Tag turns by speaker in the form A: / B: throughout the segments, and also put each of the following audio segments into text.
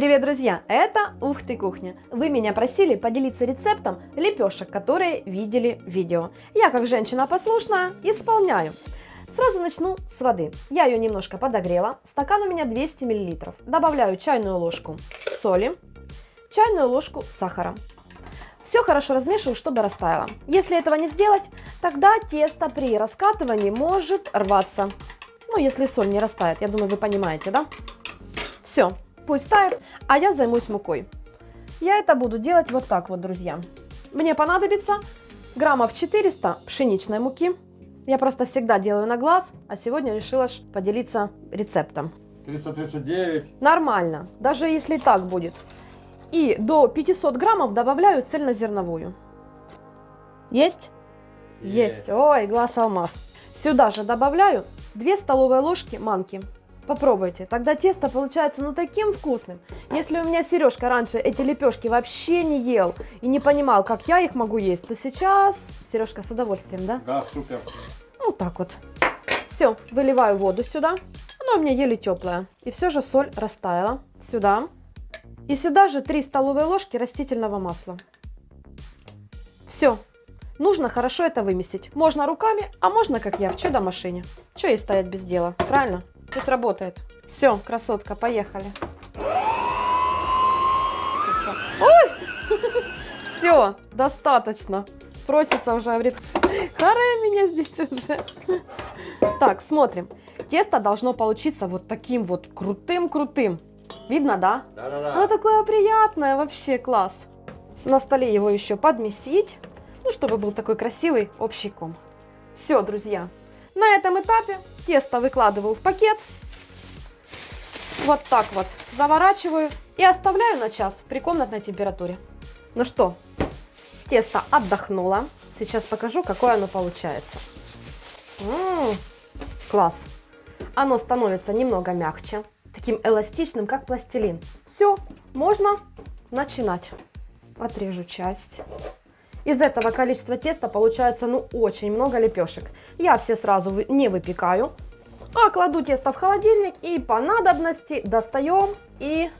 A: Привет, друзья! Это Ух ты кухня! Вы меня просили поделиться рецептом лепешек, которые видели в видео. Я, как женщина послушная, исполняю. Сразу начну с воды. Я ее немножко подогрела. Стакан у меня 200 мл. Добавляю чайную ложку соли, чайную ложку сахара. Все хорошо размешиваю, чтобы растаяло. Если этого не сделать, тогда тесто при раскатывании может рваться. Ну, если соль не растает, я думаю, вы понимаете, да? Все, пусть тает, а я займусь мукой. Я это буду делать вот так вот, друзья. Мне понадобится граммов 400 пшеничной муки. Я просто всегда делаю на глаз, а сегодня решила поделиться рецептом.
B: 339.
A: Нормально, даже если так будет. И до 500 граммов добавляю цельнозерновую. Есть? Есть. Ой, глаз алмаз. Сюда же добавляю 2 столовые ложки манки. Попробуйте, тогда тесто получается таким вкусным. Если у меня Сережка раньше эти лепешки вообще не ел и не понимал, как я их могу есть, то сейчас Сережка с удовольствием, да?
B: Да, супер.
A: Вот так вот. Все, выливаю воду сюда. Она у меня еле теплая. И все же соль растаяла. Сюда. И сюда же 3 столовые ложки растительного масла. Все. Нужно хорошо это вымесить. Можно руками, а можно, как я, в чудо-машине. Что ей стоять без дела, правильно? Пусть работает. Все, красотка, поехали. Ой! Все, достаточно. Просится уже, говорит, харе меня здесь уже. Так, смотрим. Тесто должно получиться вот таким вот крутым-крутым. Видно, да?
B: Да-да-да.
A: Оно такое приятное, вообще класс. На столе его еще подмесить, ну, чтобы был такой красивый общий ком. Все, друзья. На этом этапе тесто выкладываю в пакет. Вот так вот заворачиваю и оставляю на час при комнатной температуре. Ну что, тесто отдохнуло. Сейчас покажу, какое оно получается. Класс. Оно становится немного мягче, таким эластичным, как пластилин. Все, можно начинать. Отрежу часть. Из этого количества теста получается очень много лепешек. Я все сразу не выпекаю, а кладу тесто в холодильник и по надобности достаем и...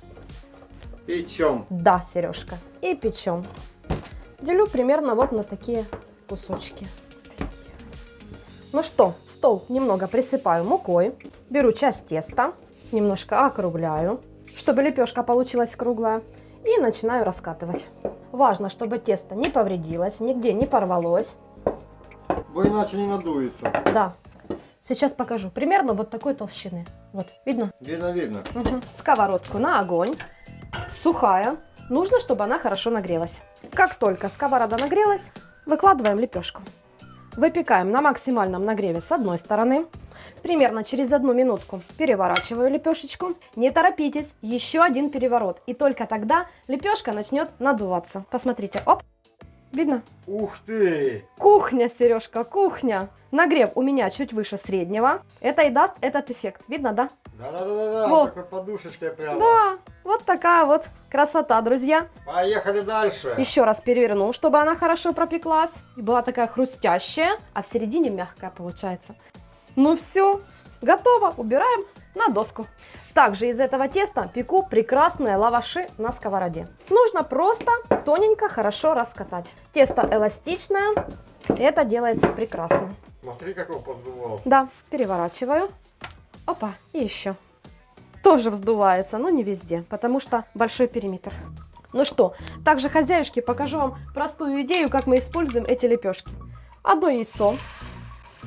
B: Печем.
A: Да, Сережка, и печем. Делю примерно вот на такие кусочки. Ну что, стол немного присыпаю мукой, беру часть теста, немножко округляю, чтобы лепешка получилась круглая, и начинаю раскатывать. Важно, чтобы тесто не повредилось, нигде не порвалось.
B: Бо иначе не надуется.
A: Да. Сейчас покажу. Примерно вот такой толщины. Вот, видно?
B: Видно.
A: Угу. Сковородку на огонь. Сухая. Нужно, чтобы она хорошо нагрелась. Как только сковорода нагрелась, выкладываем лепешку. Выпекаем на максимальном нагреве с одной стороны. Примерно через 1 минутку переворачиваю лепешечку. Не торопитесь, еще один переворот. И только тогда лепешка начнет надуваться. Посмотрите, оп, видно?
B: Ух ты!
A: Кухня, Сережка, кухня. Нагрев у меня чуть выше среднего. Это и даст этот эффект. Видно, да?
B: Да.
A: Во.
B: Такой подушечкой прямо.
A: Да, вот такая вот красота, друзья.
B: Поехали дальше.
A: Еще раз переверну, чтобы она хорошо пропеклась. И была такая хрустящая, а в середине мягкая получается. Ну все, готово. Убираем на доску. Также из этого теста пеку прекрасные лаваши на сковороде. Нужно просто тоненько хорошо раскатать. Тесто эластичное, и это делается прекрасно.
B: Смотри, как он подзывался.
A: Да, переворачиваю. Опа, и еще. Тоже вздувается, но не везде, потому что большой периметр. Ну что, также, хозяюшки, покажу вам простую идею, как мы используем эти лепешки. Одно яйцо,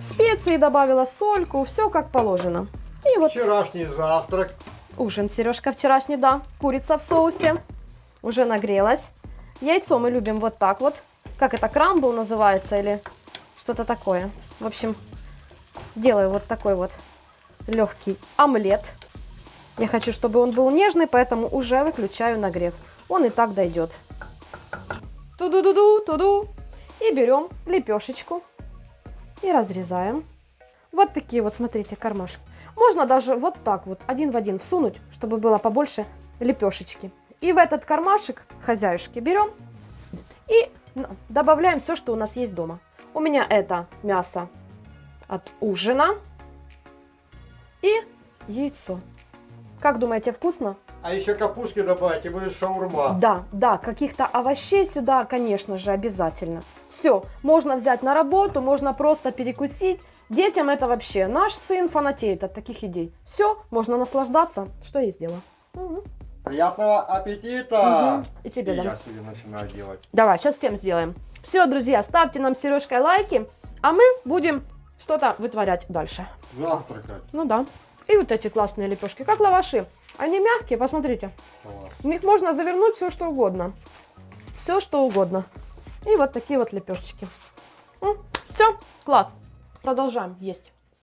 A: специи добавила, сольку, все как положено. И вот
B: Вчерашний завтрак.
A: ужин, Сережка, вчерашний, да. Курица в соусе уже нагрелась. Яйцо мы любим вот так вот. Как это, крамбл называется или что-то такое. В общем, делаю вот такой вот легкий омлет. Я хочу, чтобы он был нежный, поэтому уже выключаю нагрев. Он и так дойдет. Туду-ду-ду, и берем лепешечку и разрезаем. Вот такие вот, смотрите, кармашки. Можно даже вот так вот, один в один всунуть, чтобы было побольше лепешечки. И в этот кармашек, хозяюшки, берем и добавляем все, что у нас есть дома. У меня это мясо от ужина и яйцо. Как думаете, вкусно?
B: А еще капустки добавить, и будет шаурма.
A: Да, да, каких-то овощей сюда, конечно же, обязательно. Все, можно взять на работу, можно просто перекусить. Детям это вообще, наш сын фанатеет от таких идей. Все, можно наслаждаться, что я и сделала. Мгм.
B: Приятного аппетита!
A: Мгм. И тебе, да.
B: Я себе начинаю делать.
A: Давай, сейчас всем сделаем. Все, друзья, ставьте нам с Сережкой лайки, а мы будем что-то вытворять дальше.
B: Завтракать.
A: Ну да. И вот эти классные лепешки, как лаваши. Они мягкие, посмотрите.
B: Класс.
A: В них можно завернуть все, что угодно. Все, что угодно. И вот такие вот лепешечки. Все, класс. Продолжаем есть.